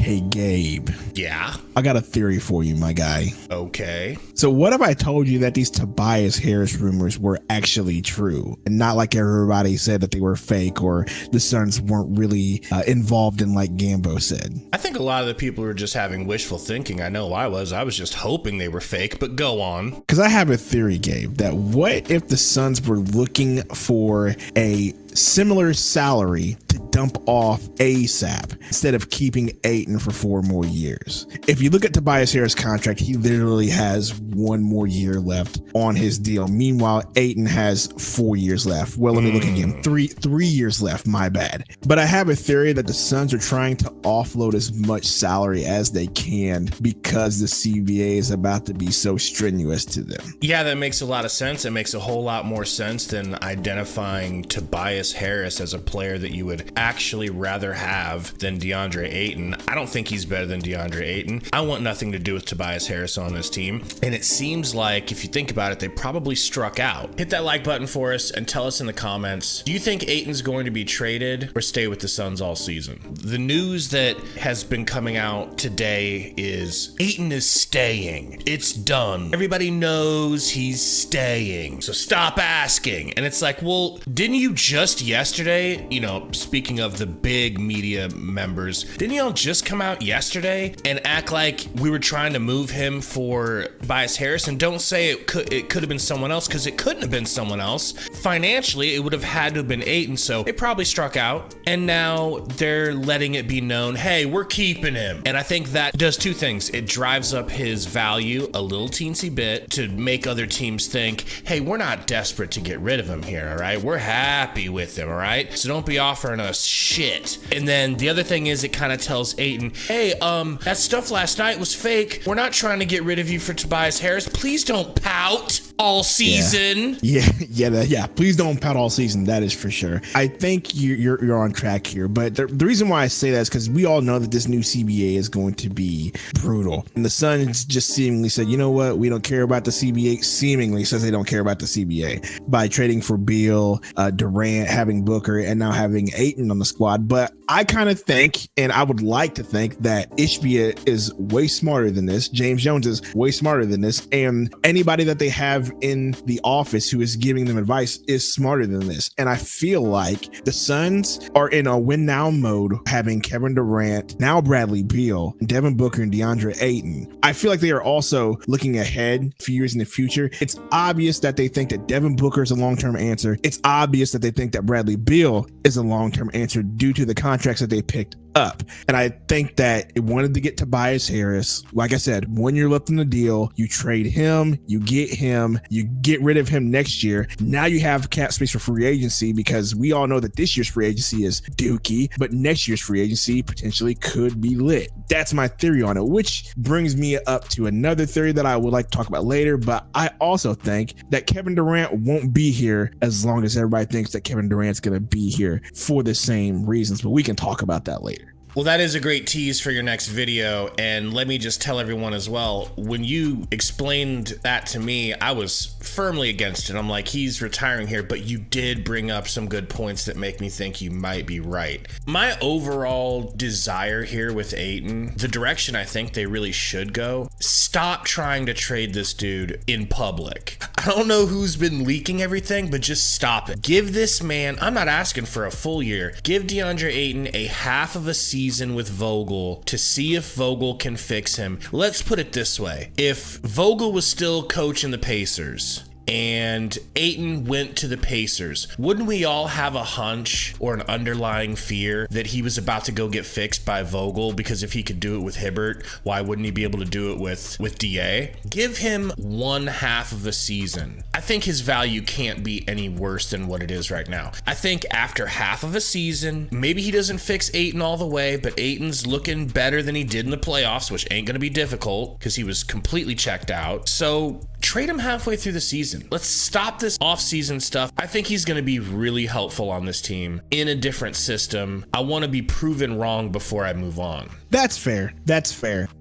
Hey, Gabe. Yeah. I got a theory for you, my guy. Okay. So what if I told you that these Tobias Harris rumors were actually true and not like everybody said that they were fake or the Suns weren't really involved in like Gambo said? I think a lot of the people were just having wishful thinking. I know I was just hoping they were fake, but go on. Because I have a theory, Gabe, that what if the Suns were looking for a similar salary to dump off ASAP instead of keeping Ayton for 4 more years? If you look at Tobias Harris' contract, he literally has 1 more year left on his deal. Meanwhile, Ayton has 4 years left. Well, let me look again. Three years left. My bad. But I have a theory that the Suns are trying to offload as much salary as they can because the CBA is about to be so strenuous to them. Yeah, that makes a lot of sense. It makes a whole lot more sense than identifying Tobias Harris as a player that you would actually rather have than Deandre Ayton. I don't think he's better than Deandre Ayton. I want nothing to do with Tobias Harris on this team. And it seems like, if you think about it, they probably struck out. Hit that like button for us and tell us in the comments, do you think Ayton's going to be traded or stay with the Suns all season? The news that has been coming out today is Ayton is staying. It's done. Everybody knows he's staying. So stop asking. And it's like, well, didn't you just yesterday, speaking of the big media members, didn't y'all just come out yesterday and act like we were trying to move him for Tobias Harris? And don't say it could have been someone else, because it couldn't have been someone else. Financially, it would have had to have been Ayton, so it probably struck out. And now they're letting it be known, hey, we're keeping him. And I think that does 2 things. It drives up his value a little teensy bit to make other teams think, hey, we're not desperate to get rid of him here, all right? We're happy with him, all right? So don't be offering us shit. And then the other thing is, it kind of tells Ayton, hey, that stuff last night was fake. We're not trying to get rid of you for Tobias Harris. Please don't pout all season. Yeah. Please don't pout all season. That is for sure. I think you're on track here. But the reason why I say that is because we all know that this new CBA is going to be brutal. And the Suns just seemingly said, you know what? We don't care about the CBA. Seemingly says they don't care about the CBA by trading for Beal, Durant, having Booker, and now having Ayton on the squad. But I kind of think, and I would like to think, that Ishbia is way smarter than this. James Jones is way smarter than this. And anybody that they have in the office who is giving them advice is smarter than this. And I feel like the Suns are in a win now mode, having Kevin Durant, now Bradley Beal, Devin Booker, and DeAndre Ayton. I feel like they are also looking ahead a few years in the future. It's obvious that they think that Devin Booker is a long-term answer. It's obvious that they think that Bradley Beal is a long-term answer due to the contracts that they picked up. And I think that it wanted to get Tobias Harris. Like I said, 1 year left in the deal. You trade him, you get rid of him next year. Now you have cap space for free agency, because we all know that this year's free agency is dookie, but next year's free agency potentially could be lit. That's my theory on it, which brings me up to another theory that I would like to talk about later. But I also think that Kevin Durant won't be here as long as everybody thinks that Kevin Durant's going to be here for the same reasons, but we can talk about that later. Well, that is a great tease for your next video. And let me just tell everyone as well, when you explained that to me, I was firmly against it. I'm like, he's retiring here, but you did bring up some good points that make me think you might be right. My overall desire here with Ayton, the direction I think they really should go, stop trying to trade this dude in public. I don't know who's been leaking everything, but just stop it. Give this man, I'm not asking for a full year, give DeAndre Ayton a half of a season with Vogel to see if Vogel can fix him. Let's put it this way. If Vogel was still coaching the Pacers and Ayton went to the Pacers, wouldn't we all have a hunch or an underlying fear that he was about to go get fixed by Vogel? Because if he could do it with Hibbert, why wouldn't he be able to do it with DA? Give him 1/2 of a season. I think his value can't be any worse than what it is right now. I think after half of a season, maybe he doesn't fix Ayton all the way, but Ayton's looking better than he did in the playoffs, which ain't going to be difficult because he was completely checked out. So trade him halfway through the season. Let's stop this off-season stuff. I think he's going to be really helpful on this team in a different system. I want to be proven wrong before I move on. That's fair.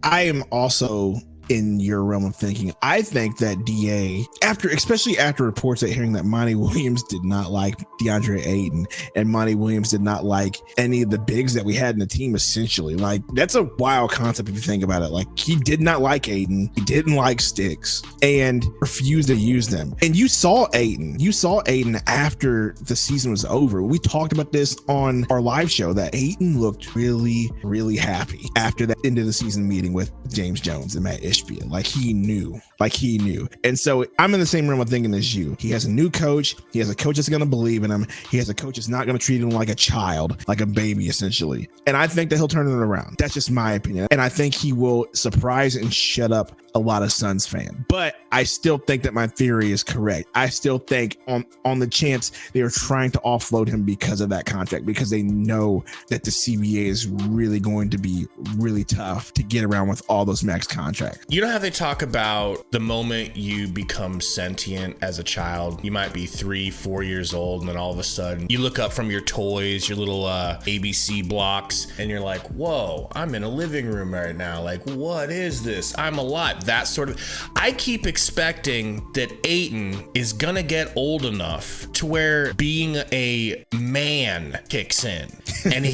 I am also in your realm of thinking. I think that DA, especially after reports that hearing that Monty Williams did not like Deandre Ayton and Monty Williams did not like any of the bigs that we had in the team, essentially. Like, that's a wild concept if you think about it. Like, he did not like Ayton, he didn't like sticks, and refused to use them. And you saw Ayton after the season was over. We talked about this on our live show that Ayton looked really, really happy after that end of the season meeting with James Jones and Matt Ishbia. Like he knew. And so I'm in the same realm of thinking as you. He has a new coach. He has a coach that's going to believe in him. He has a coach that's not going to treat him like a child, like a baby, essentially. And I think that he'll turn it around. That's just my opinion. And I think he will surprise and shut up a lot of Suns fans. But I still think that my theory is correct. I still think on the chance they are trying to offload him because of that contract, because they know that the CBA is really going to be really tough to get around with all those max contracts. You know how they talk about the moment you become sentient as a child? You might be 3-4 years old, and then all of a sudden you look up from your toys, your little ABC blocks, and you're like, whoa, I'm in a living room right now. Like, what is this? I'm alive. That sort of. I keep expecting that Ayton is gonna get old enough to where being a man kicks in, and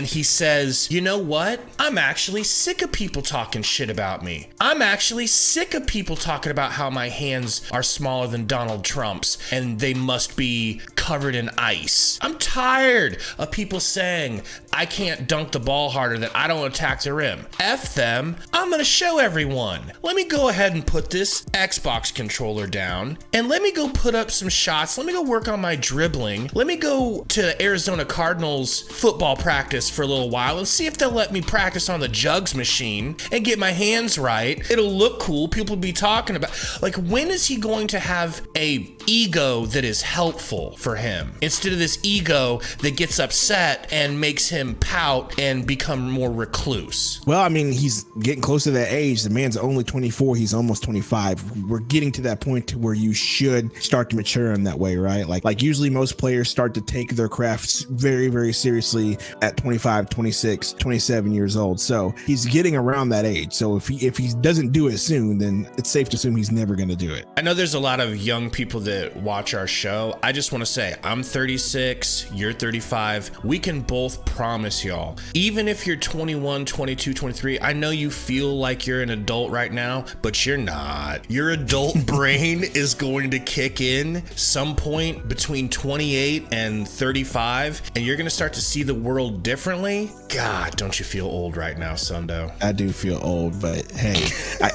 he says, you know what? I'm actually sick of people talking shit about me. I'm actually sick of people talking about how my hands are smaller than Donald Trump's and they must be covered in ice. I'm tired of people saying I can't dunk the ball harder, that I don't attack the rim. F them. I'm gonna show everyone. Let me go ahead and put this Xbox controller down and let me go put up some shots. Let me go work on my dribbling. Let me go to Arizona Cardinals football practice for a little while and see if they'll let me practice on the jugs machine and get my hands right. It'll look cool. People will be talking about, like, when is he going to have a ego that is helpful for him instead of this ego that gets upset and makes him pout and become more recluse? Well, I mean, he's getting close to that age. The man's only 24. He's almost 25. We're getting to that point to where you should start to mature in that way, right? Like usually most players start to take their crafts very, very seriously at 25, 26, 27 years old. So he's getting around that age. So if he doesn't do it soon, then it's safe to assume he's never going to do it. I know there's a lot of young people that watch our show. I just want to say, I'm 36, you're 35. We can both promise y'all, even if you're 21, 22, 23, I know you feel like you're an adult right now, but you're not. Your adult brain is going to kick in some point between 28 and 35, and you're going to start to see the world differently. God, don't you feel old right now, Sundo? I do feel old, but hey,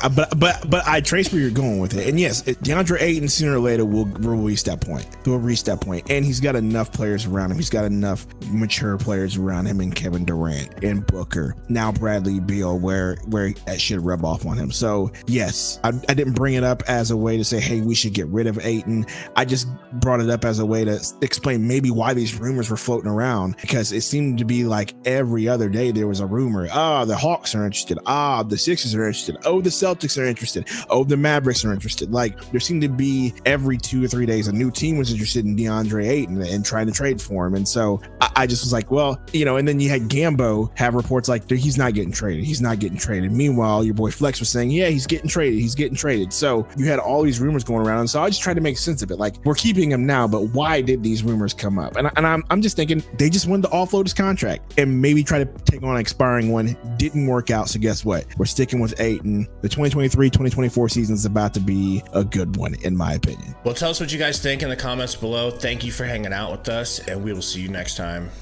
but I trace where you're going with it. And yes, DeAndre Ayton sooner or later will reach that point. He'll reach that point, and he's got enough players around him. He's got enough mature players around him, and Kevin Durant and Booker, now Bradley Beal, where that should rub off on him. So yes, I didn't bring it up as a way to say, hey, we should get rid of Ayton. I just brought it up as a way to explain maybe why these rumors were floating around, because it seemed to be like every other day there was a rumor. The Hawks are interested. The Sixers are interested. The Celtics are interested. The Mavericks are interested. Like, there seemed to be every 2 or 3 days a new team was interested in DeAndre Ayton and trying to trade for him. And so I just was like, well, and then you had Gambo have reports like he's not getting traded. He's not getting traded. Meanwhile, your boy Flex was saying, yeah, he's getting traded. He's getting traded. So you had all these rumors going around. And so I just tried to make sense of it. Like, we're keeping him now, but why did these rumors come up? And I'm just thinking they just wanted to offload his contract and maybe try to take on an expiring one. Didn't work out. So guess what? We're sticking with Ayton. The 2023-2024 season is about to be a good one, in my opinion. Well, tell us what you guys think in the comments below. Thank you for hanging out with us, and we will see you next time.